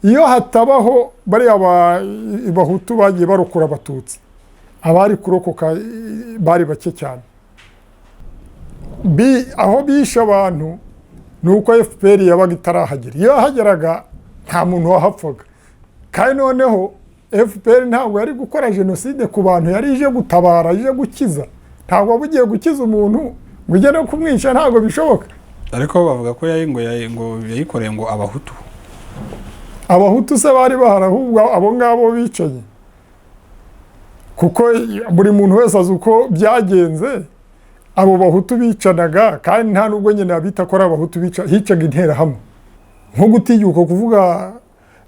iyo hatabaho bari abahutu bagiye barokora abatutsi abari kurokoka bari bake cyane. Aho bisha abantu nuko FPR yabaga itarahagera. Iyo hageraga nta muntu wahapfaga. Kandi noneho FPR ntabwo yari gukora genocide ku bantu, yari ije gutabara, ije gukiza. Ntabwo bugiye gukiza umuntu ngo ujye no kumwica, ntabwo bishoboka. Ariko bavuga ko yayikoreye ngo abahutu. Abahutu se bari bahubwo abo ngabo bicaye. Kuko buri muntu wese azi uko byagenze. Abo bahutu bicanaga kandi nta nubwo nyine abita ko ari abahutu hicaga intera hamwe. Nko gutinyuka kuvuga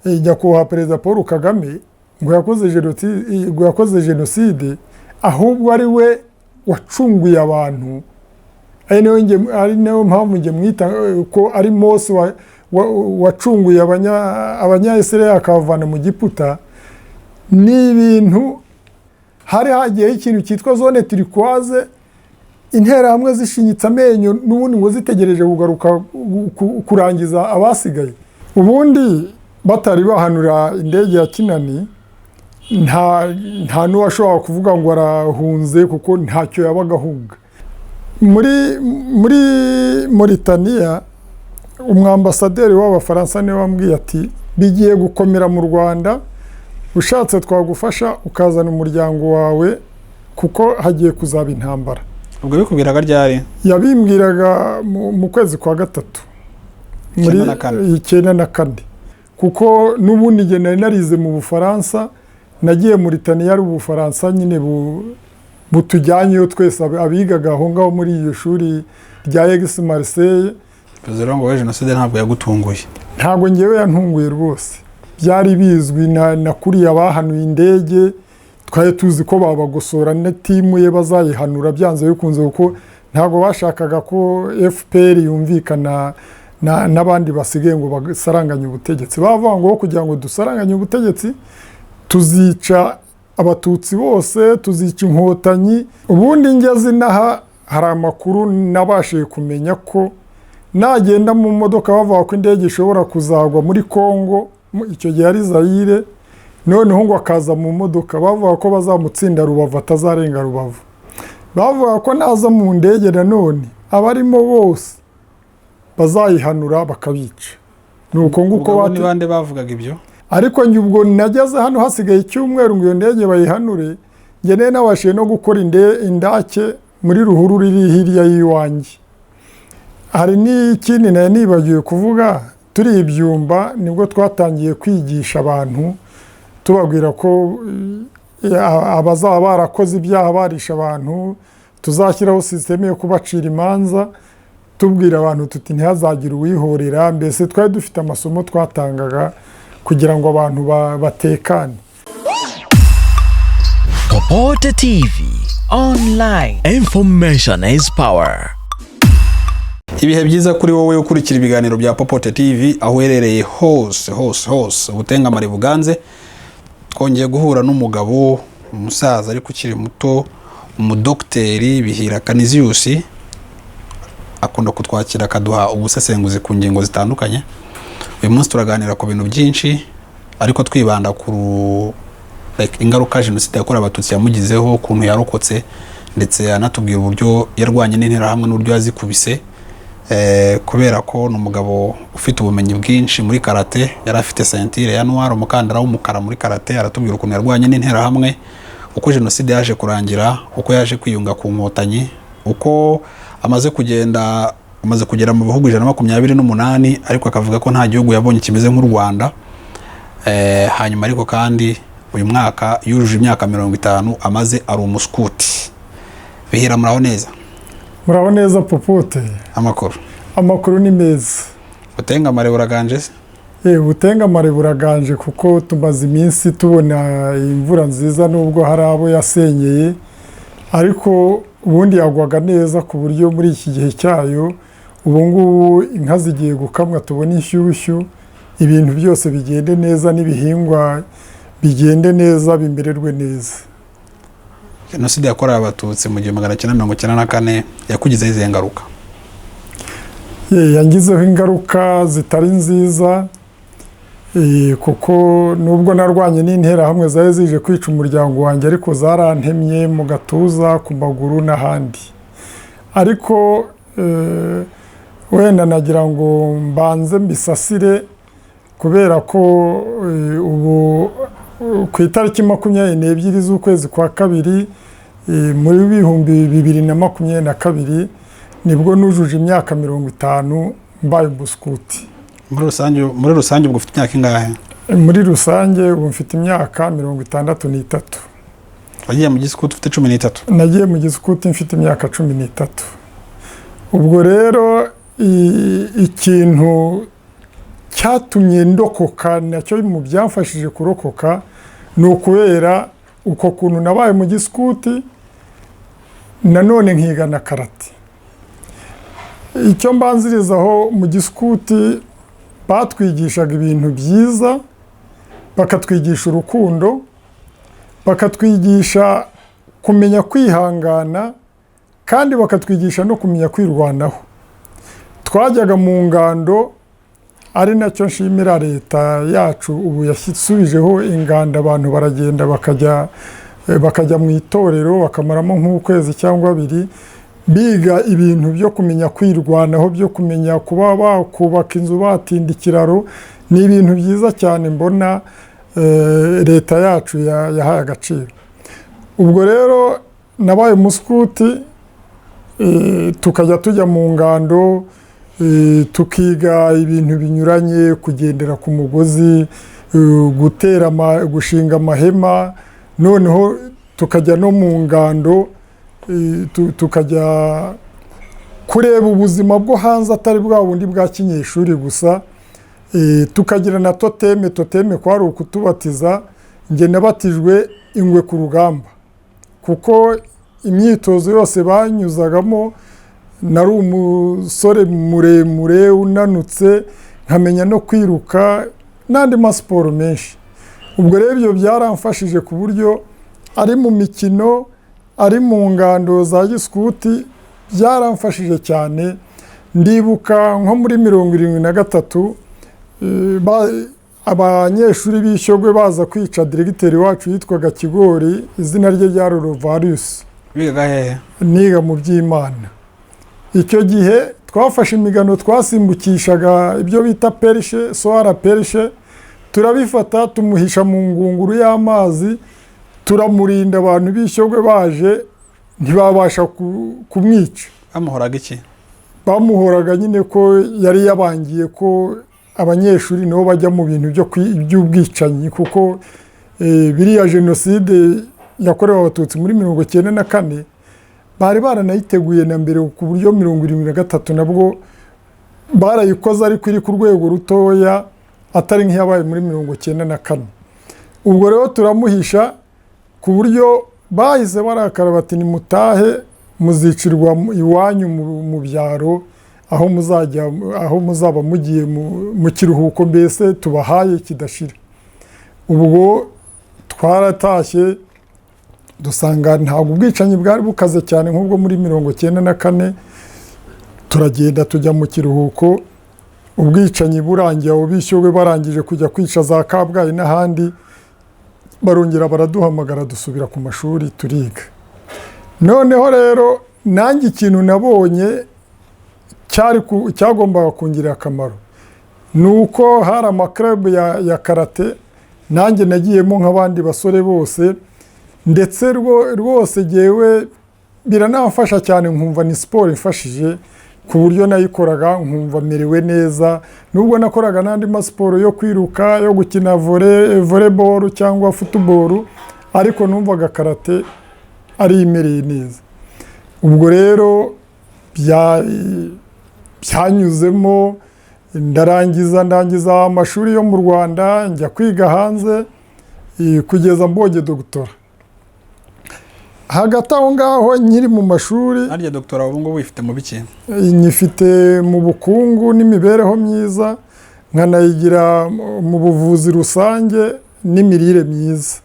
nyakubahwa Perezida Paul Kagame ngo yakoze genocide, ahubwo ari we wacunguye abantu. Ari nayo mpamvu nge mwita ko ari Mose wacunguye abanya-Israel akabavana mu Giputa. Ni ibintu hari hagiyeho ikintu cyitwa zone turquoise, intera hamwe zishinyitse amenyo n'ubundi ngo zitegereje kugaruka kurangiza abasigaye. Ubundi batari bahanura indege ya Kinani, nta n'uwashobora kuvuga ngo arahunze kuko ntacyo yabaga ahunga. Muri Mauritania umwambasaderi w'Abafaransa niwe wambwiye ati bigiye gukomera mu Rwanda, ushatse twagufasha ukazana umuryango wawe kuko hagiye kuzaba intambara. Ubwo bikubwiraga ryari? Yabimbwiraga mu kwezi kwa gatatu muri 1994. Kuko n'ubundi nge nari narize mu Bufaransa, nagiye Mauritania ari Ubufaransa nyine butujyanyeyo twese abigaga aho ngaho muri iyo shuri rya Aix Marseille. Bizera ngo genocide ntabwo yagutunguye? Ntabwo ngewe yantunguye rwose. Byari bizwi na kuri abahanuye indege, twaye tuzi ko Bagosora na timu ye bazayihanura byanze bikunze, kuko ntabwo bashakaga ko FPR yumvikana n'abandi basigaye ngo basaranganye ubutegetsi. Bavuga ngo kugira ngo dusaranganye ubutegetsi tuzica abatutsi bose, tuzica inkotanyi. Ubundi ngeze naha hari amakuru nabashije kumenya ko nagenda mu modoka bavuga ko indege ishobora kuzagwa muri Kongo, icyo gihe ari Zaire, noneho ngo akaza mu modoka bavuga ko bazamutsinda Rubavu atazarenga Rubavu. Bavuga ko naza mu ndege nanone abarimo bose bazayihanura bakabica. Nuko nguko ni bande bavugaga ibyo? Ariko njye ubwo nageze hano hasigaye icyumweru ngo iyo ndege bayihanure, nge nabashije no gukora indake muri ruhuru riri hirya y'iwanjye. Hari n'ikindi nibagiwe kuvuga, turi ibyumba nibwo twatangiye kwigisha abantu tubabwira ko abazaba barakoze ibyaha barisha abantu tuzashyiraho systeme yo kubacira imanza, tubwira abantu tuti ntihazagire uwihorera. Mbese twari dufite amasomo twatangaga kugira ngo abantu batekane. Popote TV online, information is power. Ibihe byiza kuri wowe ukurikira ibiganiro bya Popote TV aho uherereye hose Tengamara buganze. Twongeye guhura n'umugabo, umusaza ariko ukiri muto, umudokteri Bihira Canisius, akunda kutwakira akaduha ubusesenguzi ku ngingo zitandukanye. Uyu munsi turaganira ku bintu byinshi ariko twibanda ku ingaruka genocide yakorewe abatutsi yamugizeho, ukuntu yarokotse, ndetse anatubwira uburyo yarwanye n'intera hamwe n'uburyo yazikubise. Kubera ko n'umugabo ufite ubumenyi bwinshi muri karate, yari afite ceinture ya noir, umukandara w'umukara muri karate. Aratubwira ukuntu yarwanye n'intera hamwe, uko genocide yaje kurangira, uko yaje kwiyunga ku nkotanyi, uko amaze kugera mu bihugu 128, ariko akavuga ko nta gihugu yabonye kimeze nk'u Rwanda. Hanyuma ariko kandi uyu mwaka yujuje imyaka 50 amaze ari umuskuti. Bihira muraho neza? Muraho neza Popote. Amakuru ni meza. Tengamara buraganje se? Tengamara buraganje kuko tumaze iminsi tubona imvura nziza nubwo hari abo yasenyeye, ariko ubundi yagwaga neza ku buryo muri iki gihe cyayo ubu ngubu inka zigiye gukamwa, tubona inshyushyu, ibintu byose bigende neza, n'ibihingwa bigende neza, bimererwe neza. Genocide yakorewe abatutsi mu 1994 yakugizeho izihe ngaruka? Yangizeho ingaruka zitari nziza. kuko nubwo narwanye n'interahamwe zari zije kwica umuryango wanjye ariko zarantemye mu gatuza ku maguru n'ahandi ariko wenda nagira ngo mbanze mbisasire kubera ko ubu ku itariki 22 z'ukwezi kwa kabiri muri 2022 nibwo nujuje imyaka 50 mbaye umuskuti. muri rusange ubwo ufite imyaka ingahe? Muri rusange ubu mfite imyaka 63. Wagiye mu giskuti ufite 13? Nagiye mu giskuti mfite imyaka 13. Ubwo rero ikintu cyatumye ndokoka nacyo mu byamfashije kurokoka ni ukubera uko kuntu nabaye mu giskuti nanone nkiga na karate. Icyo mbanzirizaho mu giskuti batwigishaga ibintu byiza, bakatwigisha urukundo, bakatwigisha kumenya kwihangana kandi bakatwigisha no kumenya kwirwanaho. Twajyaga mu ngando ari nacyo nshimira leta yacu ubu yasubijeho inganda, abantu baragenda bakajya mu itorero bakamaramo nk'ukwezi cyangwa 2 biga ibintu byo kumenya kwirwanaho, byo kumenya kuba bakubaka inzu, batinda ikiraro. Ni ibintu byiza cyane mbona leta yacu yahaye agaciro. Ubwo rero nabaye umuskuti, tukajya tujya mu ngando tukiga ibintu binyuranye, kugendera ku mugozi, gushinga amahema, noneho tukajya no mu ngando tukajya kureba ubuzima bwo hanze atari bwa bundi bwa kinyeshuri gusa. Tukagira na toteme kwari ukutubatiza. Nge nabatijwe ingwe ku rugamba kuko imyitozo yose banyuzagamo nari umusore muremure unanutse, nkamenya no kwiruka n'andi masiporo menshi. Ubwo rero ibyo byaramfashije ku buryo ari mu mikino ari mu ngando za giskuti byaramfashije cyane. Ndibuka nko muri 73 abanyeshuri b'Ishyogwe baza kwica diregiteri wacu yitwaga Kigori, izina rye ryari Rovarius. Wigaga hehe? Niga mu by'Imana. Icyo gihe twafashe imigano twasimbukishaga ibyo bita perishe, soara perishe, turabifata tumuhisha mu ngunguru y'amazi, turamurinda. Abantu b'Ishyogwe baje ntibabasha kumwica. Bamuhoraga iki? Bamuhoraga nyine ko yari yabangiye ko abanyeshuri nabo bajya mu bintu by'ubwicanyi, kuko biriya jenoside yakorewe abatutsi muri 1994 bari baranayiteguye na mbere, ku buryo 73 nabwo barayikoze ariko iri ku rwego rutoya atari nk'iyabaye muri 1994. Ubwo rero turamuhisha ku buryo bahise barakara bati nimutahe muzicirwa iwanyu mu byaro, aho muzaba mugiye mu kiruhuko, mbese tubahaye kidashira. Ubwo twaratashye dusanga ntabwo ubwicanyi bwari bukaze cyane nk'ubwo muri 1994. Turagenda tujya mu kiruhuko, ubwicanyi burangiye, abo b'Ishyogwe barangije kujya kwica za Kabgayi n'ahandi, barongera baraduhamagara dusubira ku mashuri turiga. Noneho rero nanjye ikintu nabonye cyagombaga kungirira akamaro nuko hari amaklabu ya karate, nanjye nagiyemo nk'abandi basore bose, ndetse rwose jewe biranamfasha cyane, nkumva ni siporo ifashije ku buryo nayikoraga nkumva merewe neza. Nubwo nakoraga n'andi masiporo yo kwiruka, yo gukina volleyball cyangwa football, ariko numvaga karate ari imereye neza. Ubwo rero byanyuzemo, ndangiza amashuri yo mu Rwanda, njya kwiga hanze kugeza mbonye doctora. Hagati aho ngaho nkiri mu mashuri. Arya doctora ubu ngubu wifite mu biki? Nyifite mu bukungu n'imibereho myiza, nkanayigira mu buvuzi rusange n'imirire myiza.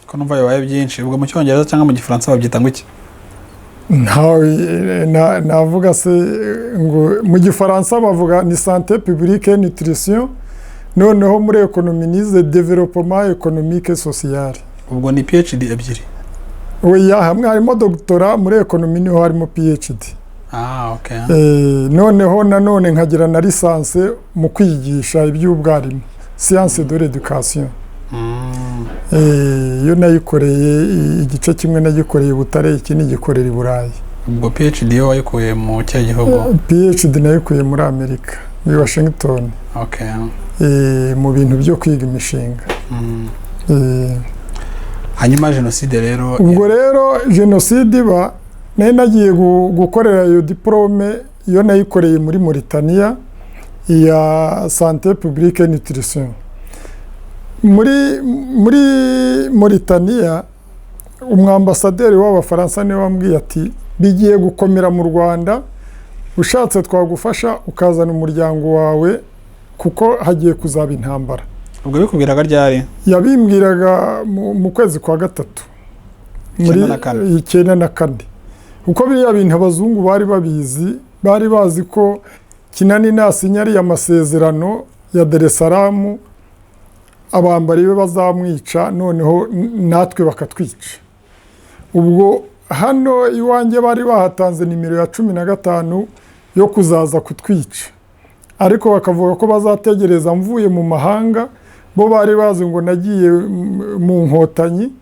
Ko numva yabaye byinshi. Ubwo mu Cyongereza cyangwa mu Gifaransa babyita ngo iki? Navuga se ngo mu Gifaransa bavuga ni santé publique et nutrition, noneho muri ekonomi nize development économique sociale. ubwo ni PhD ebyiri? Oya, hamwe harimo doctora, muri ekonomi niho harimo PhD. Okay. Noneho nanone nkagira na licence mu kwigisha iby'ubwarimu, science de l'éducation. Yo nayikoreye igice kimwe nagikoreye Butare, ikindi gikorera i Burayi. ubwo PhD yo wayikuye mu cya gihugu? PhD nayikuye muri Amerika, muri Washington. Okay. Mu bintu byo kwiga imishinga. Hanyuma jenoside rero? Ubwo rero jenoside iba nari nagiye gukorera iyo diplome, iyo nayikoreye muri Mauritania ya santé publique et nutrition. Muri Mauritania umwambasaderi w'Abafaransa niwe wambwiye ati bigiye gukomera mu Rwanda, ushatse twagufasha ukazana umuryango wawe kuko hagiye kuzaba intambara. ubwo bikubwiraga ryari? Yabimbwiraga mu kwezi kwa gatatu muri 1994. Uko biriya bintu abazungu bari bazi ko Kinani nasinyari amasezerano ya Dar es Salaam abambari be bazamwica, noneho natwe bakatwica. Ubwo hano iwanjye bari bahatanze nimero ya 15 yo kuzaza kutwica, ariko bakavuga ko bazategereza mvuye mu mahanga. Bo bari bazi ngo nagiye mu nkotanyi,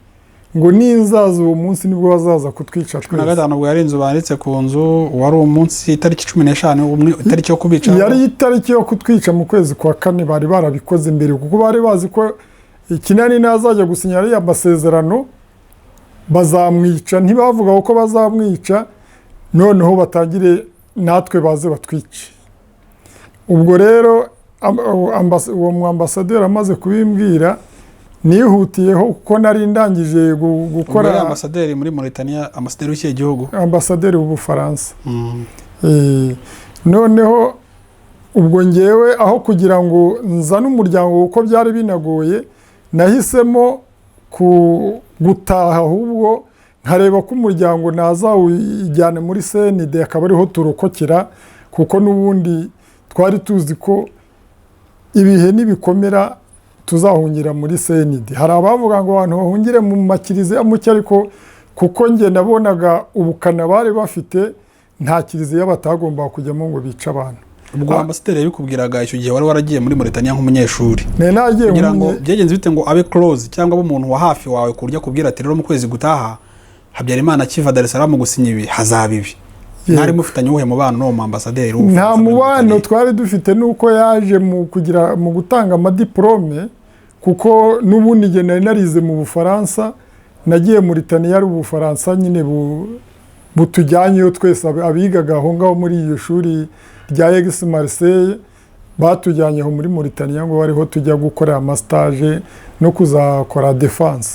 ngo ninzaza uwo munsi nibwo bazaza kutwica twese. 15 ubwo yari inzu banditse ku nzu, wari umunsi itariki 15 itariki yo kubica? Yari itariki yo kutwica mu kwezi kwa 4. bari barabikoze mbere kuko bari bazi ko Kinani nazajya gusinyara ya masezerano bazamwica. Ntibavuga ko bazamwica, noneho batangire natwe baze batwice. Ubwo rero uwo mwambasaderi amaze kubimbwira, nihutiyeho kuko nari ndangije gukora. Ambasaderi muri Mauritania, ambasaderi w'iki gihugu? Ambasaderi w'Ubufaransa. Noneho ubwo ngewe aho kugira ngo nzane umuryango uko byari binagoye, nahisemo gutaha, ahubwo nkareba ko umuryango nazawujyana muri CND akaba ariho turokokera, kuko n'ubundi twari tuzi ko ibihe nibikomera tuzahungira muri CND. Hari abavuga ngo abantu bahungire mu makiriziya muke, ariko kuko nge nabonaga ubukana bari bafite, nta kiriziya batagomba kujyamo ngo bice abantu. ubwo ambasaderi yabikubwiraga icyo gihe wari waragiye muri Mauritania nk'umunyeshuri? Nagiye kugira ngo byagenze bite ngo abe close cyangwa abe umuntu wa hafi wawe kurya kubwira ati rero mu kwezi gutaha Habyarimana kiva Dar es Salaam gusinya ibi hazaba ibi? Mwari mufitanye ubuhe mubano n'uwo mwambasaderi? Nta mubano twari dufite, nuko yaje mu gutanga amadiplome, kuko n'ubundi nge nari narize mu Bufaransa. Nagiye Mauritania ari Ubufaransa nyine butujyanyeyo twese abigaga aho ngaho muri iyo shuri rya Ex Marseille, batujyanyeho muri Mauritania ngo bariho tujya gukora massage no kuzakora defense.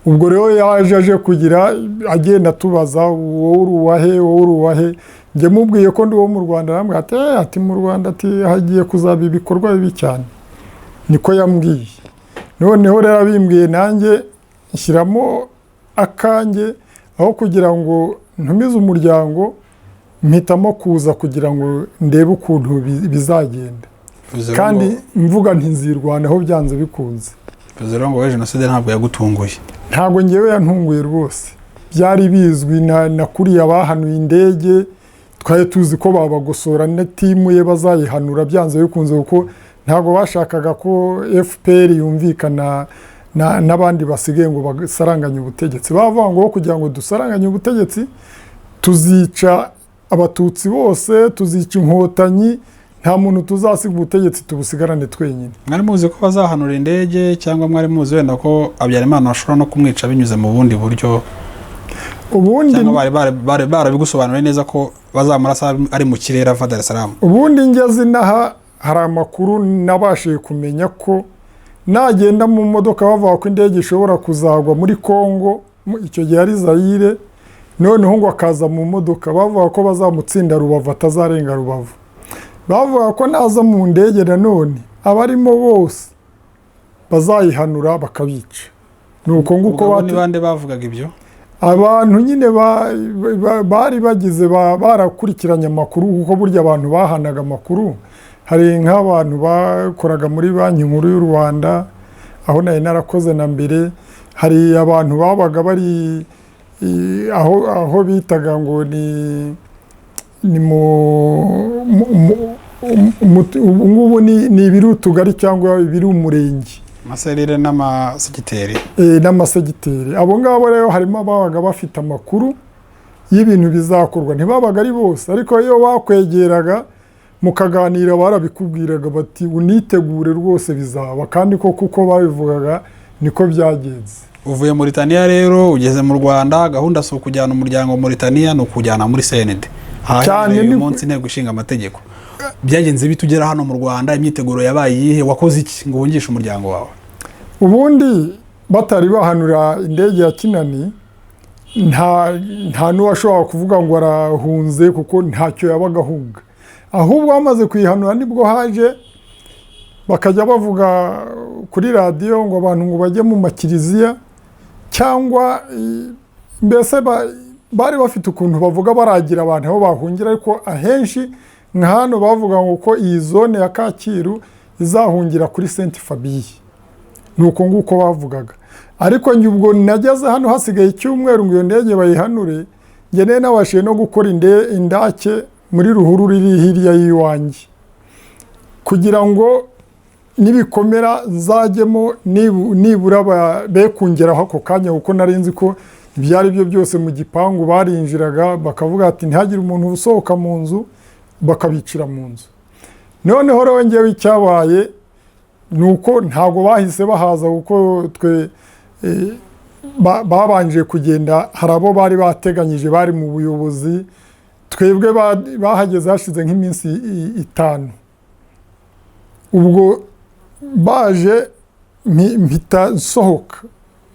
Ubwo rero yaje aje kugira agenda tubaza wowe uruwahe, nge mubwiye ko ndi wo mu Rwanda. Arambwira ati mu Rwanda ati hagiye kuzaba ibikorwa bibi cyane, niko yambwiye. Noneho rero abimbwiye nanjye nshyiramo akanjye, aho kugira ngo ntumize umuryango mpitamo kuza kugira ngo ndebe ukuntu bizagenda, kandi mvuga nti nzirwanaho byanze bikunze. Bizera ngo jenoside ntabwo yagutunguye? Ntabwo ngewe yantunguye rwose, byari bizwi na kuriya bahanuye indege. Twari tuzi ko Bagosora na timu ye bazayihanura byanze bikunze, kuko ntabwo bashakaga ko FPR yumvikana n'abandi basigaye ngo basaranganye ubutegetsi. Bavuga ngo kugira ngo dusaranganye ubutegetsi tuzica abatutsi bose, tuzica inkotanyi, nta muntu tuzasiga ubutegetsi tubusigarane twenyine. Mwari muzi ko bazahanura indege, cyangwa mwari muzi wenda ko Habyarimana ashobora no kumwica binyuze mu bundi buryo? Ubundi cyangwa bari barabigusobanuriye neza ko bazamurasa ari mu kirere ava Dar es Salaam? Ubundi ngeze inaha hari amakuru nabashije kumenya ko nagenda mu modoka bavuga ko indege ishobora kuzagwa muri Kongo, icyo gihe ari Zaire, noneho ngo akaza mu modoka bavuga ko bazamutsinda Rubavu atazarenga Rubavu. Bavuga ko naza mu ndege nanone abarimo bose bazayihanura bakabica. Nuko nguko ni bande bavugaga ibyo? Abantu nyine bari bagize barakurikiranye amakuru, kuko burya abantu bahanaga amakuru hari nk'abantu bakoraga muri banki nkuru y'u Rwanda aho nari narakoze na mbere, hari abantu babaga bari aho bitaga ngo ni ngubu ni ibiri utugari cyangwa ibiri umurenge, amaserire n'amasegiteri n'amasegiteri. Abo ngabo rero harimo ababaga bafite amakuru y'ibintu bizakorwa, ntibabaga ari bose, ariko iyo bakwegeraga mukaganira barabikubwiraga bati unitegure rwose bizaba, kandi ko kuko babivugaga niko byagenze. Uvuye muri Tanzania rero ugeze mu Rwanda, gahunda so kujyana umuryango muri Tanzania no kujyana muri CND. Cyane ni umunsi ntego ishinga amategeko. Byagenze bitugera hano mu Rwanda, imyiteguro yabaye yihe, wakoze iki ngo wungishe umuryango wawe? Ubundi batari bahanura indege ya Kinani, nta n'uwashobora kuvuga ngo arahunze kuko ntacyo yabaga ahunga. Ahubwo bamaze kuyihanura nibwo haje bakajya bavuga kuri radio ngo abantu ngo bajye mu makiriziya, cyangwa mbese bari bafite ukuntu bavuga baragira abantu aho bahungira, ariko ahenshi nka hano bavuga ngo ko iyi zone ya Kacyiru izahungira kuri Sainte Famille, nuko nguko bavugaga. Ariko njye ubwo nageze hano hasigaye icyumweru ngo iyo ndege bayihanure, njye nabashije no gukora indake muri ruhuru riri hirya y'iwanjye, kugira ngo nibikomera nzajyemo nibura bekungeraho ako kanya, kuko nari nzi ko ibyari byo byose mu gipangu barinjiraga bakavuga ati ntihagire umuntu usohoka mu nzu, bakabicira mu nzu. Noneho rero ngewe icyabaye nuko ntago bahise bahaza, kuko twe babanje kugenda, hari abo bari bateganyije bari mu buyobozi, twebwe bahageze hashize nk'iminsi 5. Ubwo baje mpita nsohoka,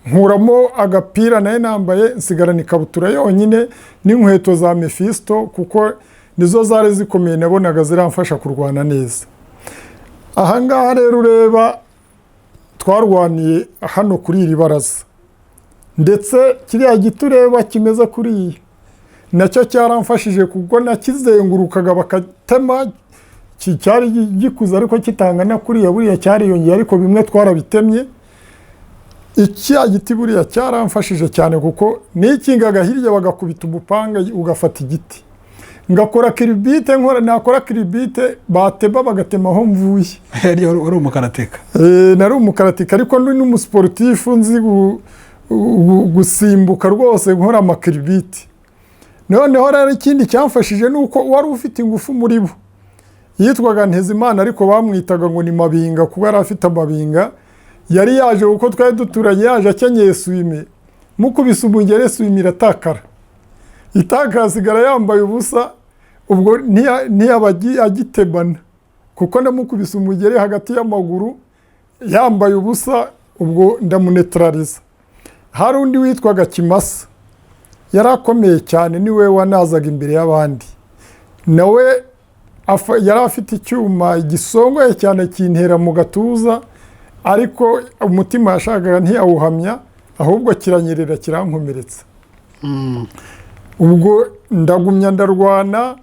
nkuramo agapira naye nambaye, nsigarana ikabutura yonyine n'inkweto za Mephisto, kuko nizo zari zikomeye nabonaga ziramfasha kurwana neza. Aha ngaha rero ureba twarwaniye hano kuri iri baraza, ndetse kiriya giti ureba kimeze kuriya nacyo cyaramfashije, kuko nakizengurukaga bakatema, cyari gikuze ariko kitangana kuriya, buriya cyariyongeye ariko bimwe twarabitemye. Ikiya giti buriya cyaramfashije cyane, kuko nikingaga hirya bagakubita umupanga ugafata igiti, ngakora kiribite, nakora kiribite bateba bagatema aho mvuye. Yari uri umukarateka? Nari umukarateka, ariko ndi n'umusportifu nzi gusimbuka rwose, nkora amakiribite. Noneho rero ikindi cyamfashije nuko wari ufite ingufu muri bo, yitwaga Ntezimana, ariko bamwitaga ngo ni Mabinga kuko yari afite amabinga. Yari yaje kuko twari duturanye, yaje akenyeye swime, mukubise umugere swime iratakara, itakasigara yambaye ubusa. Ubwo ntiyabagi agitemana, kuko ndamukubise umugere hagati y'amaguru yambaye ubusa, ubwo ndamunetraliza. Hari undi witwaga Kimasa, yarakomeye cyane, niwe wanazaga imbere y'abandi, nawe yari afite icyuma gisongoye cyane kintera mu gatuza, ariko umutima yashakaga ntiyawuhamya, ahubwo kiranyerera kirankomeretsa. Ubwo ndagumya ndarwana.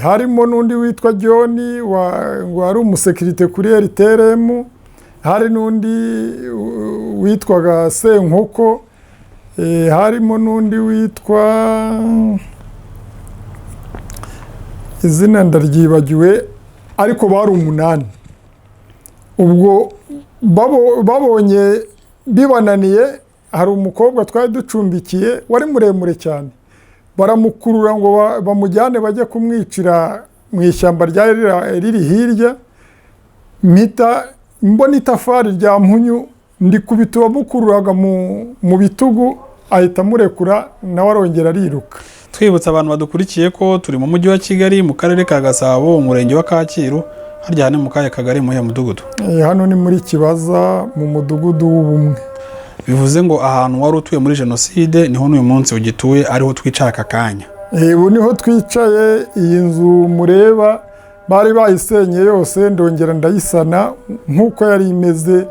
Harimo n'undi witwa John wari umusekirite kuri RTRM, hari n'undi witwaga Senkoko, harimo n'undi witwa izina ndaryibagiwe, ariko bari 8. Ubwo babonye bibananiye, hari umukobwa twari ducumbikiye wari muremure cyane, baramukurura ngo bamujyane bajye kumwicira mu ishyamba riri hirya. Mbona itafari rya mpunyu ndikubita uwamukururaga mu bitugu, ahita murekura, nawe arongera ariruka. Twibutsa abantu badukurikiye ko turi mu mujyi wa Kigali, mu karere ka Gasabo, umurenge wa Kacyiru, harya hane mu kahe kagari, mu mudugudu? Hano ni muri Kibaza, mu mudugudu w'Ubumwe. Bivuze ngo ahantu wari utuye muri jenoside niho n'uyu munsi ugituye, ariho twicara aka kanya? Ubu niho twicaye. Iyi nzu mureba bari bayisenye yose, ndongera ndayisana nk'uko yari imeze,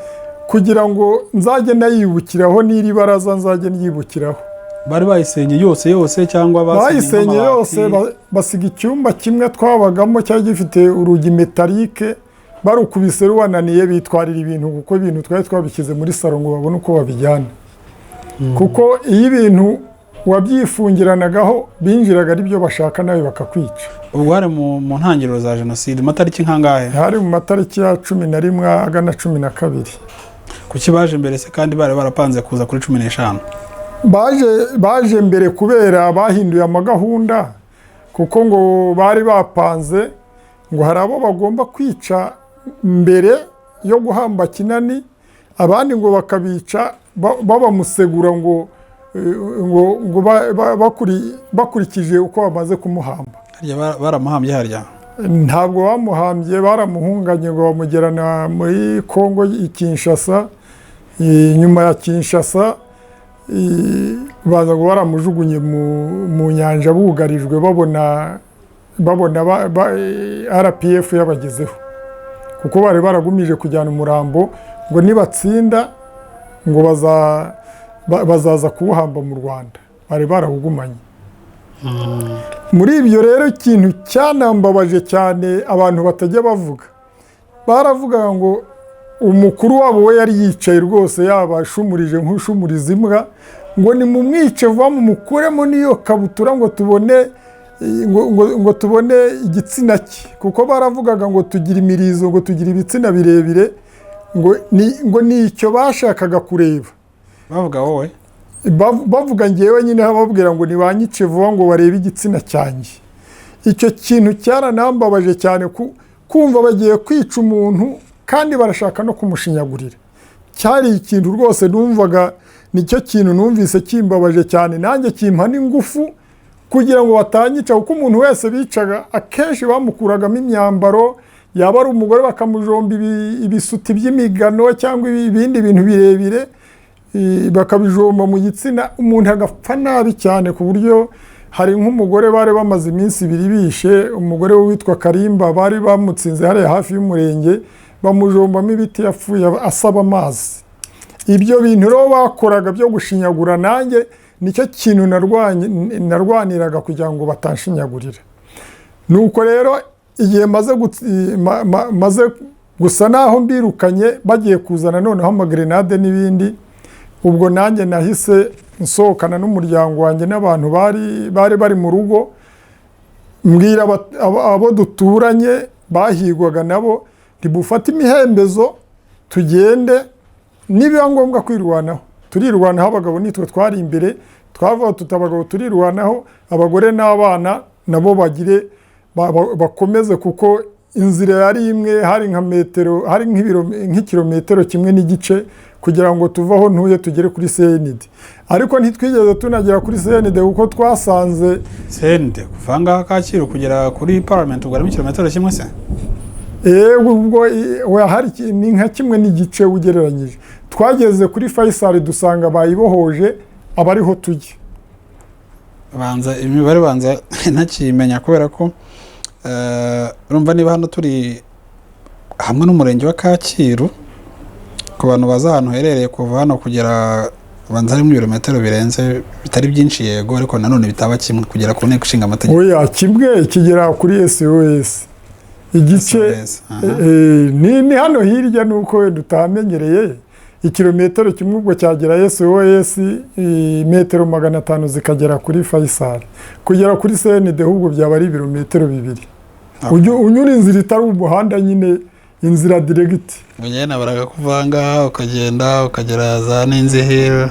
kugira ngo nzajye nayibukiraho, n'iri baraza nzajye nyibukiraho. bari bayisenye yose cyangwa bayisenye yose basiga icyumba kimwe twabagamo cyari gifite urugi metalike barukubise rubananiye bitwarira ibintu kuko ibintu twari twabishyize muri salo ngo babone uko babijyana kuko iyo ibintu wabyifungiranagaho binjiraga ari byo bashaka nawe bakakwica. ubwo hari mu ntangiriro za jenoside matariki nkangahe? hari mu matariki ya 11 agana 12. kuki baje mbere se kandi bari barapanze kuza kuri 15? baje mbere kubera bahinduye amagahunda kuko ngo bari bapanze ngo hari abo bagomba kwica mbere yo guhamba Kinani, abandi ngo bakabica babamusegura ngo bakurikije uko bamaze kumuhamba. baramuhambye harya? Ntabwo bamuhambye, baramuhunganye ngo bamugerana muri Kongo i Kinshasa. Nyuma ya Kinshasa baza ngo baramujugunye mu nyanja bugarijwe babona RPF yabagezeho kuko bari baragumije kujyana umurambo ngo nibatsinda ngo bazaza kuwuhamba mu Rwanda, bari barahugumanye. Muri ibyo rero ikintu cyanambabaje cyane abantu batajya bavuga, baravuga ngo umukuru wabo we yari yicaye rwose yabashumurije nk'ushumuriza imbwa ngo ni mu mwice vuba mumukuremo niyo kabutura ngo tubone igitsina cye, kuko baravugaga ngo tugira imirizo, ngo tugira ibitsina birebire, ngo ni icyo bashakaga kureba. bavuga wowe? bavuga ngewe nyine bababwira ngo nibanyice vuba ngo barebe igitsina cyanjye. Icyo kintu cyaranambabaje cyane kumva bagiye kwica umuntu kandi barashaka no kumushinyagurira. Cyari ikintu rwose numvaga, nicyo kintu numvise kimbabaje cyane, nanjye kimpa n'ingufu kugira ngo batanyica, kuko umuntu wese bicaga akenshi bamukuragamo imyambaro, yaba ari umugore bakamujomba ibisuti by'imigano cyangwa ibindi bintu birebire bakabijomba mu gitsina, umuntu agapfa nabi cyane ku buryo hari nk'umugore bari bamaze iminsi 2 bishe, umugore we witwa Karimba, bari bamutsinze hariya hafi y'umurenge bamujombamo ibiti yapfuye asaba amazi. Ibyo bintu rero bakoraga byo gushinyagura, nanjye nicyo kintu narwaniraga kugira ngo batanshinyagurira. Nuko rero igihe maze gusa naho mbirukanye bagiye kuzana noneho amagrenade n'ibindi, ubwo nanjye nahise nsohokana n'umuryango wanjye n'abantu bari mu rugo, mbwira abo duturanye bahigwaga nabo ntibufate imihembezo tugende, nibiba ngombwa kwirwanaho turirwanaho. Abagabo nitwe twari imbere, twavuga tutabagabo turirwanaho, abagore n'abana nabo bagire bakomeze, kuko inzira yari imwe, hari nka metero, hari nk'ikilometero kimwe n'igice kugira ngo tuvaho ntuye tugere kuri CND. Ariko ntitwigeze tunagera kuri CND kuko twasanze CND kuvanga Kacyiru kugera kuri parliament ubwo ari kilometero kimwe se? Ubwo hari ni nka kimwe n'igice ugereranyije. Twageze kuri Faisal dusanga bayibohoje abariho tujye. Imibare banza ntakimenya kubera ko urumva niba hano turi hamwe n'umurenge wa Kacyiru, ku bantu baza ahantu herereye kuva hano kugera banza ari mu birometero birenze bitari byinshi, yego, ariko nanone bitaba kimwe kugera ku nteko ishinga amategeko. Oya, kimwe kigera kuri SOS igice ni hano hirya, nuko dutamenyereye. Ikilometero kimwe ubwo cyagera SOS, metero 500 zikagera kuri Faisal, kugera kuri CND ahubwo byaba ari ibirometero 2. Unyura inzira itari umuhanda nyine, inzira direct. Mugenda baraga kuvanga ukagenda ukagera za Ninzihiro.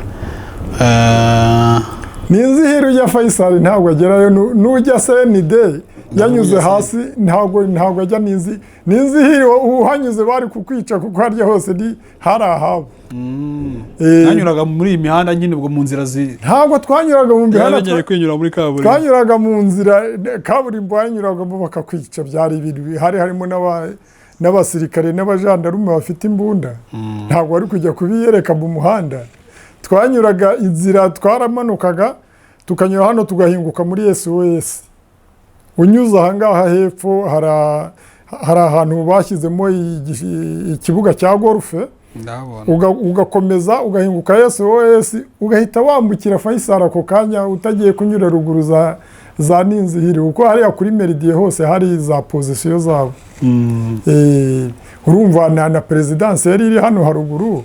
Ninzihiro ya Faisal ntabwo agerayo, nujya CND yanyuze hasi ntabwo ajya Ninzihiro uhanyuze bari kukwica kuko harya hose ni harahabo. Nanyuraga muri iyi mihanda nyine ubwo mu nzira ntabwo twanyuraga mu mihanda, bagiye kwinyura muri kaburimbo, twanyuraga mu nzira kaburimbo, banyuragamo bakakwica. Byari ibintu harimo n'abasirikare n'abajandarume bafite imbunda, ntabwo wari kujya kubiyereka mu muhanda. Twanyuraga inzira, twaramanukaga tukanyura hano tugahinguka muri SOS. Unyuze ahangaha hepfo hari ahantu bashyizemo ikibuga cya golfe, ugakomeza ugahinguka SOS ugahita wambukira Faisal ako kanya utagiye kunyura ruguru za Ninzihiri uko hariya kuri Meridie hose hari za position zabo. Urumva na presidence yari iri hano haruguru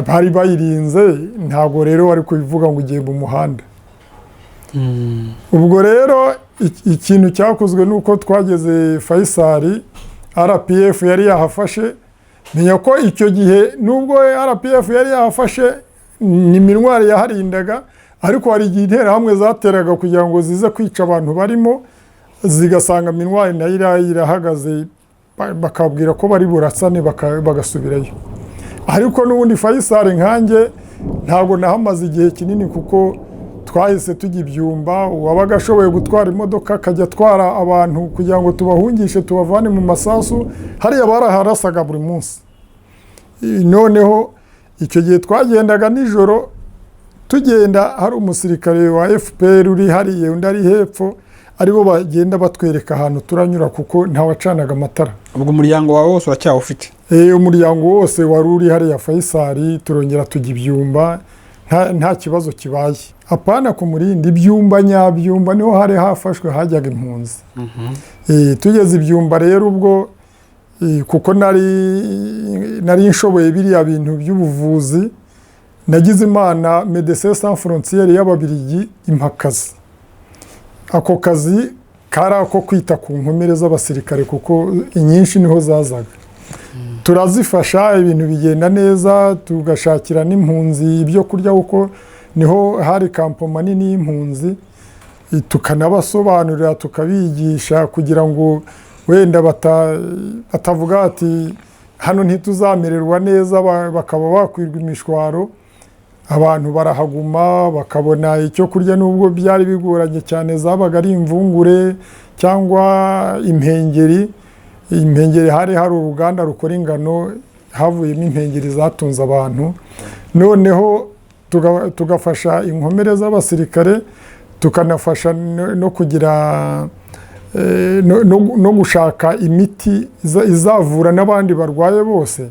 hari bayirinze ntabwo rero wari kubivuga ngo ugiye mu muhanda. Ubwo rero ikintu cyakozwe nuko twageze Faisal RPF yari yahafashe niyo ko icyo gihe nubwo RPF yari yahafashe ni minwari yaharindaga ariko hari igihe interahamwe zateraga kugira ngo zize kwica abantu barimo zigasanga minwari nayo irahagaze bakabwira ko bari burasane bagasubirayo. Ariko n'ubundi Faisal nkanjye ntabwo nahamaze igihe kinini kuko twahise tujya ibyumba wabaga ashoboye gutwara imodoka akajya atwara abantu kugira ngo tubahungishe tubavane mu masasu hariya baraharasaga buri munsi. Noneho icyo gihe twagendaga nijoro tugenda hari umusirikare wa FPR uri hariya undi ari hepfo aribo bagenda batwereka ahantu turanyura kuko ntawacanaga amatara. Ubwo umuryango wawe wose uracyawufite? Umuryango wose wari uri hariya Faisal turongera tujya ibyumba nta kibazo kibaye. Apana ku murindi ibyumba nyabyumba niho hari hafashwe hajyaga impunzi. Tugeze ibyumba rero ubwo kuko nari nshoboye biriya bintu by'ubuvuzi nagize Imana Médecins Sans Frontières y'Ababiligi impakazi. Ako kazi kari ako kwita ku nkomere z'abasirikare kuko inyinshi niho zazaga. Turazifasha ibintu bigenda neza tugashakira n'impunzi ibyo kurya kuko niho hari kampo manini y'impunzi tukanabasobanurira tukabigisha kugira ngo wenda batavuga ati hano ntituzamererwa neza bakaba bakwirwa imishwaro. Abantu barahaguma bakabona icyo kurya nubwo byari bigoranye cyane zabaga ari imvungure cyangwa impengeri. Impengeri hari uruganda rukora ingano havuyemo impengeri zatunze abantu. Noneho tugafasha inkomere z'abasirikare tukanafasha no kugira no gushaka imiti izavura n'abandi barwaye bose.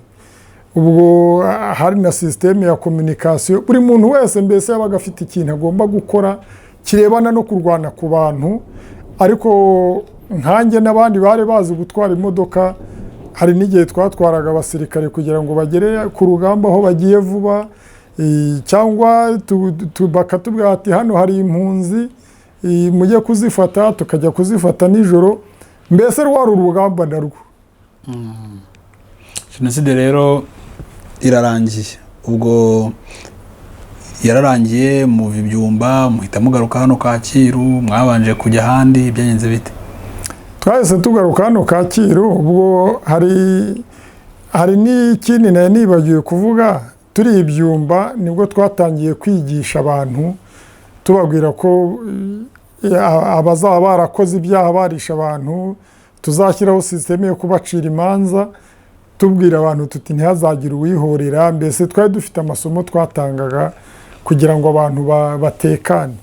Ubwo hari na systeme ya communication buri muntu wese mbese yabaga afite ikintu agomba gukora kirebana no kurwana ku bantu. Ariko nkanjye n'abandi bari bazi gutwara imodoka hari n'igihe twatwaraga abasirikare kugira ngo bagere ku rugamba aho bagiye vuba cyangwa bakatubwira ati hano hari impunzi mujye kuzifata tukajya kuzifata nijoro mbese rwari urugamba narwo. Jenoside rero irarangiye ubwo yararangiye mu byumba muhita mugaruka hano Kacyiru mwabanje kujya handi byagenze bite? Twahise tugaruka hano Kacyiru ubwo hari n'ikindi nibagiwe kuvuga turi ibyumba nibwo twatangiye kwigisha abantu tubabwira ko abazaba barakoze ibyaha barisha abantu tuzashyiraho systeme yo kubacira imanza tubwira abantu tuti ntihazagire uwihorera. Mbese twari dufite amasomo twatangaga kugira ngo abantu batekane.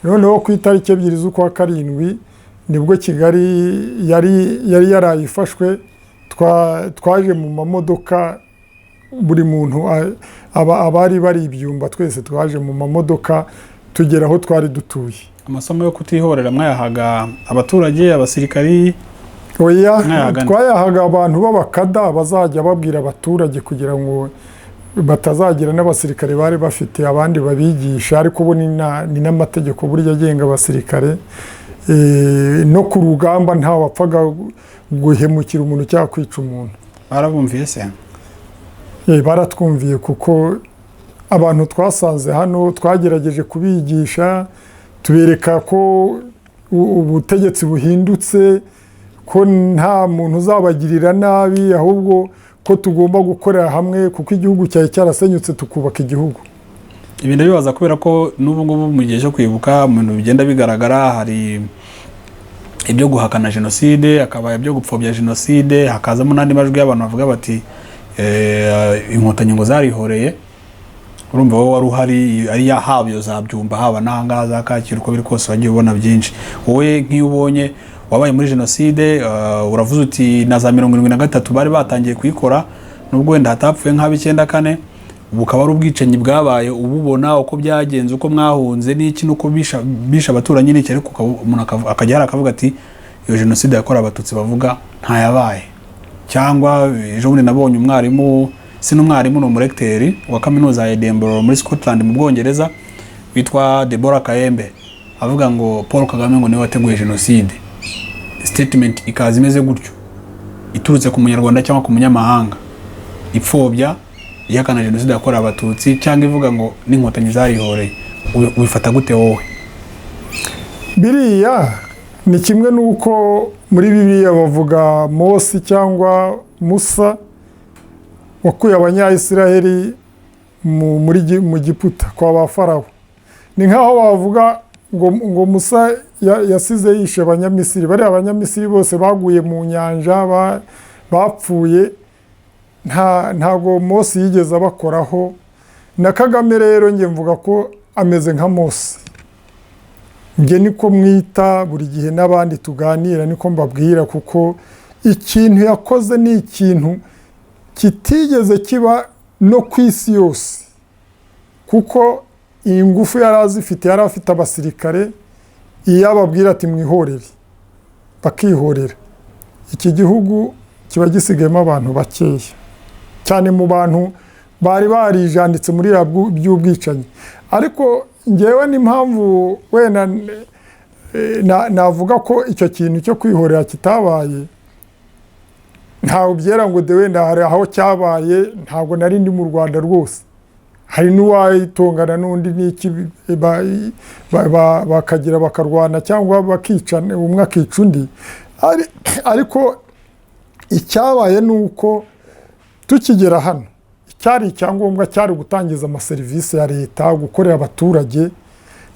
Noneho ku itariki 2 z'ukwa karindwi nibwo Kigali yari yarayifashwe twaje mu mamodoka buri muntu abari bari ibyumba twese twaje mu mamodoka tugera aho twari dutuye. Amasomo yo kutihorera mwayahaga abaturage abasirikari? Oya twayahaga abantu b'abakada bazajya babwira abaturage kugira ngo batazagira n'abasirikare bari bafite abandi babigisha. Ariko ubu ni n'amategeko burya agenga abasirikare no ku rugamba nta wapfaga guhemukira umuntu cyangwa kwica umuntu. Barabumviye se? Baratwumviye kuko abantu twasanze hano twagerageje kubigisha tubereka ko ubutegetsi buhindutse ko nta muntu uzabagirira nabi ahubwo ko tugomba gukorera hamwe kuko igihugu cyawe cyarasenyutse tukubaka igihugu. Ibi ndabibaza kubera ko n'ubu ngubu mu gihe cyo kwibuka mu bintu bigenda bigaragara hari ibyo guhakana jenoside akaba ibyo gupfobya jenoside hakazamo n'andi majwi y'abantu bavuga bati inkotanyi ngo zarihoreye. Urumva wowe wari uhari ari yahabyo zabyumba haba n'ahangaha za Kacyiru uko biri kose wagiye ubona byinshi. Wowe nk'iyo ubonye wabaye muri jenoside uravuze uti na za 73 bari batangiye kuyikora nubwo wenda hatapfuye nk'ab'94 bukaba ari ubwicanyi bwabaye ububona uko byagenze uko mwahunze n'iki nuko bisha abaturanyi n'iki ariko umuntu akajya akavuga ati iyo jenoside yakorewe abatutsi bavuga ntayabaye. Cyangwa ejo bundi nabonye umwarimu n'umwarimu ni umurecteri wa kaminuza ya Edinburgh muri Scotland mu Bwongereza witwa Deborah Kayembe avuga ngo Paul Kagame ngo niwe wateguye jenoside. Statement ikaza imeze gutyo iturutse ku munyarwanda cyangwa ku munyamahanga ipfobya ihakana jenoside yakorewe abatutsi cyangwa ivuga ngo n'inkotanyi zarihoreye. Ubifata gute wowe? Biriya ni kimwe nuko muri Bibiliya bavuga Mose cyangwa Musa wakuye abanyayisiraheli mu Giputa kwa ba Farawo. Ni nkaho bavuga ngo Musa yasize yishe abanyamisiri. Bari abanyamisiri bose baguye mu nyanja bapfuye, ntago Mose yigeze abakoraho. Na Kagame rero nge mvuga ko ameze nka Mose. Nge niko mwita buri gihe n'abandi tuganira niko mbabwira, kuko ikintu yakoze ni ikintu kitigeze kiba no ku isi yose, kuko iyi ngufu yari azifite, yari afite abasirikare, iyo ababwira ati mwihorere bakihorera. Iki gihugu kiba gisigayemo abantu bakeya cyane mu bantu bari barijanditse muri by'ubwicanyi. Ariko ngewe n'impamvu wenda navuga ko icyo kintu cyo kwihorera kitabaye, ntawe byera ngo de wenda hari aho cyabaye, ntabwo nari ndi mu Rwanda rwose. Hari n'uwayitongana n'undi n'iki bakagira bakarwana cyangwa bakicana, umwe akica undi. Ariko icyabaye ni uko tukigera hano icyari icyangombwa cyari gutangiza amaserivisi ya leta, gukorera abaturage.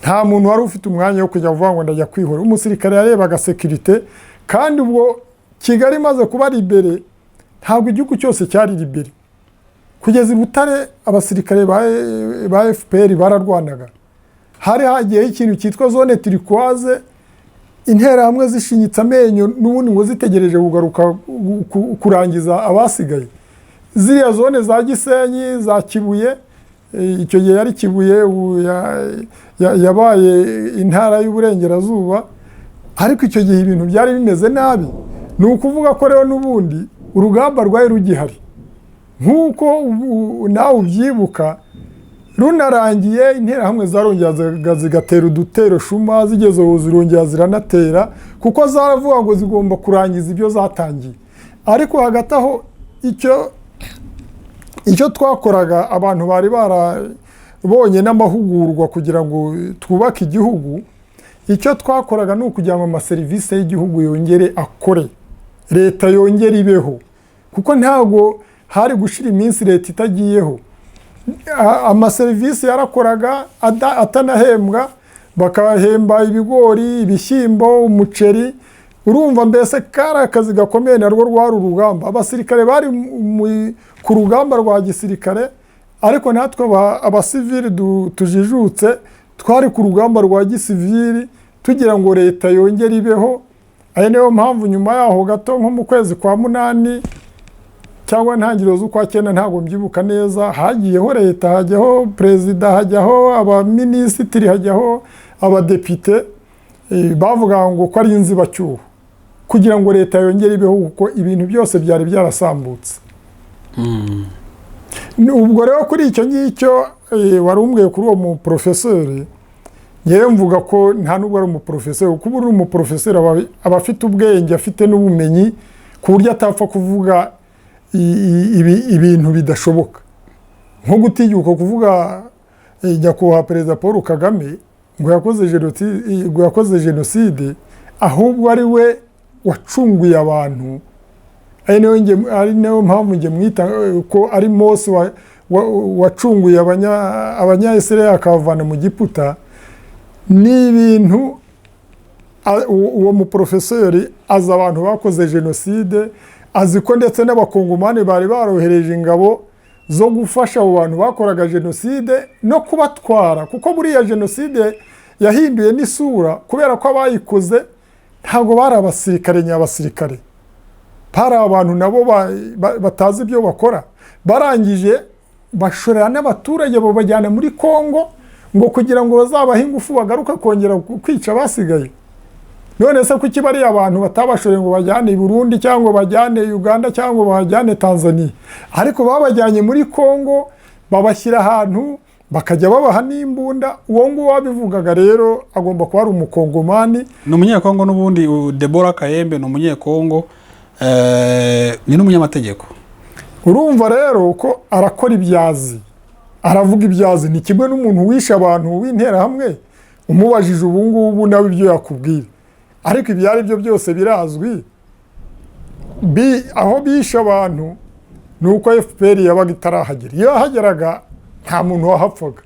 Nta muntu wari ufite umwanya wo kujya kuvuga ngo ndajya kwihora. Umusirikare yarebaga sekirite, kandi ubwo Kigali imaze kuba libere, ntabwo igihugu cyose cyari libere. Kugeza i Butare abasirikare ba FPR bararwanaga. Hari hagiyeho ikintu cyitwa zone turquoise, interahamwe zishinyitse amenyo n'ubundi ngo zitegereje kugaruka kurangiza abasigaye. Ziriya zone za Gisenyi, za Kibuye, icyo gihe yari Kibuye, yabaye intara y'uburengerazuba. Ariko icyo gihe ibintu byari bimeze nabi. Ni ukuvuga ko rero n'ubundi urugamba rwari rugihari. Nk'uko nawe ubyibuka, runarangiye interahamwe zarongera zigatera udutero shuma, zigeze aho zirongera ziranatera, kuko zaravuga ngo zigomba kurangiza ibyo zatangiye. Ariko hagati aho icyo twakoraga, abantu bari barabonye n'amahugurwa kugira ngo twubake igihugu, icyo twakoraga ni ukugira ngo amaserivisi y'igihugu yongere akore, leta yongere ibeho, kuko ntabwo hari gushira iminsi leta itagiyeho. Amaserivisi yarakoraga atanahembwa, bakahemba ibigori, ibishyimbo, umuceri. Urumva mbese kari akazi gakomeye, narwo rwari urugamba. Abasirikare bari ku rugamba rwa gisirikare, ariko natwe abasivili tujijutse twari ku rugamba rwa gisivili tugira ngo leta yongere ibeho. Ayo niyo mpamvu nyuma yaho gato nko mu kwezi kwa 8 cyangwa ntangiriro z'ukwa 9, ntabwo mbyibuka neza, hagiyeho leta, hajyaho perezida, hajyaho abaminisitiri, hajyaho abadepite, bavuga ngo ko ari inzibacyuho kugira ngo leta yongere ibeho, kuko ibintu byose byari byarasambutse. Ubwo rero kuri icyo ngicyo wari umbwiye kuri uwo muprofeseri, ngewe mvuga ko nta nubwo ari umuprofeseri, kuko uri umuprofeseri aba afite ubwenge, afite n'ubumenyi ku buryo atapfa kuvuga ibintu bidashoboka, nko gutinyuka kuvuga nyakubahwa perezida Paul Kagame ngo yakoze jenoside, ahubwo ari we wacunguye abantu. Ari nayo mpamvu nge mwita ko ari Mose wacunguye abanyayisiraheli akabavana mu Giputa. Ni ibintu uwo muprofeseri azi abantu bakoze jenoside, azi ko ndetse n'abakongomani bari barohereje ingabo zo gufasha abo bantu bakoraga jenoside no kubatwara, kuko buriya jenoside yahinduye n'isura kubera ko abayikoze ntabwo bari abasirikare nyabasirikare. hari abantu nabo batazi ibyo bakora, barangije bashorera n'abaturage babajyana muri Kongo ngo kugira ngo bazabahe ingufu bagaruka kongera kwica basigaye. None se kuki bari abantu batabashoreye ngo bajyane i Burundi cyangwa bajyane Uganda cyangwa bajyane Tanzania, ariko babajyanye muri Kongo babashyira ahantu bakajya babaha n'imbunda. Uwo nguwo wabivugaga rero agomba kuba ari umukongomani, ni umunyekongo n'ubundi. Deborah Kayembe ni umunyekongo, ni n'umunyamategeko. Urumva rero uko arakora ibyazi, aravuga ibyazi. Ni kimwe n'umuntu wishe abantu w'interahamwe umubajije ubu ngubu nawe ibyo yakubwira, ariko ibyo ari byo byose birazwi. Aho bishe abantu ni uko FPR yabaga itarahagera. Iyo yahageraga nta muntu wahapfaga,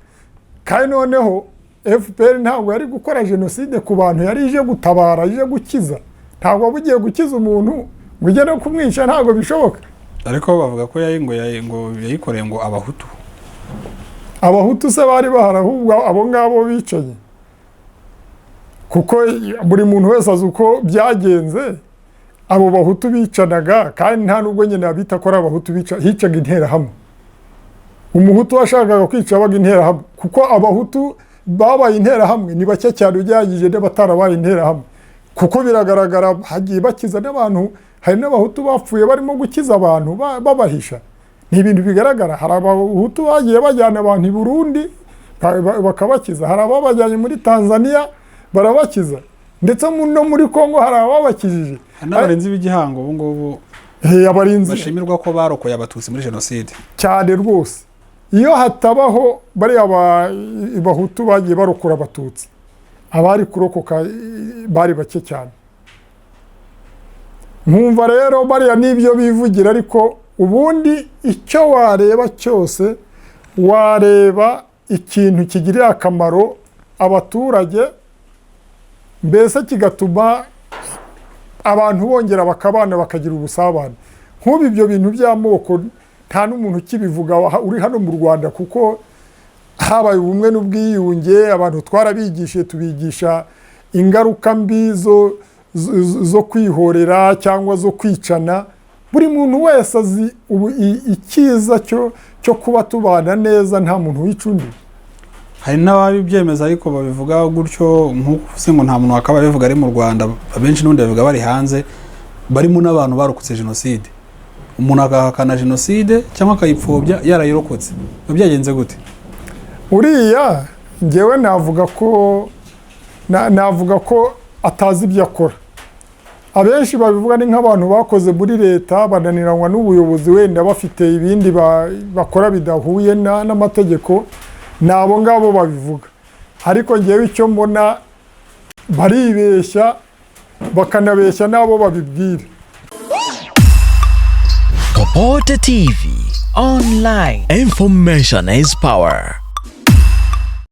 kandi noneho FPR ntabwo yari gukora jenoside ku bantu, yari ije gutabara, ije gukiza. Ntabwo bugiye gukiza umuntu ngo ujye no kumwica, ntabwo bishoboka. Ariko bavuga ko yayikoreye ngo abahutu se bari bahari, ahubwo abo ngabo bicaye, kuko buri muntu wese azi uko byagenze. Abo bahutu bicanaga, kandi nta nubwo nyine abita ko ari abahutu hicaga interahamwe. Umuhutu washakaga kwica abaga interahamwe, kuko abahutu babaye interahamwe ni bake cyane ugereranyije n'abatarabaye interahamwe, kuko biragaragara hagiye bakiza n'abantu. Hari n'abahutu bapfuye barimo gukiza abantu babahisha, ni ibintu bigaragara. Hari abahutu bagiye bajyana abantu i Burundi bakabakiza, hari ababajyanye muri Tanzania barabakiza, ndetse no muri Kongo hari ababakijije. N'abarinzi b'igihango ubu ngubu bashimirwa ko barokoye abatutsi muri jenoside cyane rwose. Iyo hatabaho bariya bahutu bagiye barokora abatutsi, abari kurokoka bari bake cyane. Nkumva rero bariya n'ibyo bivugira, ariko ubundi icyo wareba cyose, wareba ikintu kigirira akamaro abaturage, mbese kigatuma abantu bongera bakabana bakagira ubusabane. Nk'ubu ibyo bintu by'amoko nta n'umuntu ukibivuga uri hano mu Rwanda, kuko habaye ubumwe n'ubwiyunge. Abantu twarabigishije, tubigisha ingaruka mbi zo kwihorera cyangwa zo kwicana. Buri muntu wese azi icyiza cyo kuba tubana neza, nta muntu wica undi. Hari n'ababibyemeza ariko babivuga gutyo, nk'uko ngo nta muntu wakaba bivuga ari mu Rwanda. Abenshi n'undi bavuga bari hanze, barimo n'abantu barokotse jenoside. Umuntu agahakana jenoside cyangwa akayipfobya yarayirokotse. Byagenze gute? Uriya ngewe navuga ko atazi ibyo akora. Abenshi babivuga ni nk'abantu bakoze muri leta bananiranwa n'ubuyobozi, wenda bafite ibindi bakora bidahuye n'amategeko, nabo ngabo babivuga. Ariko ngewe icyo mbona baribeshya, bakanabeshya nabo babibwira. Popote TV online, information is power.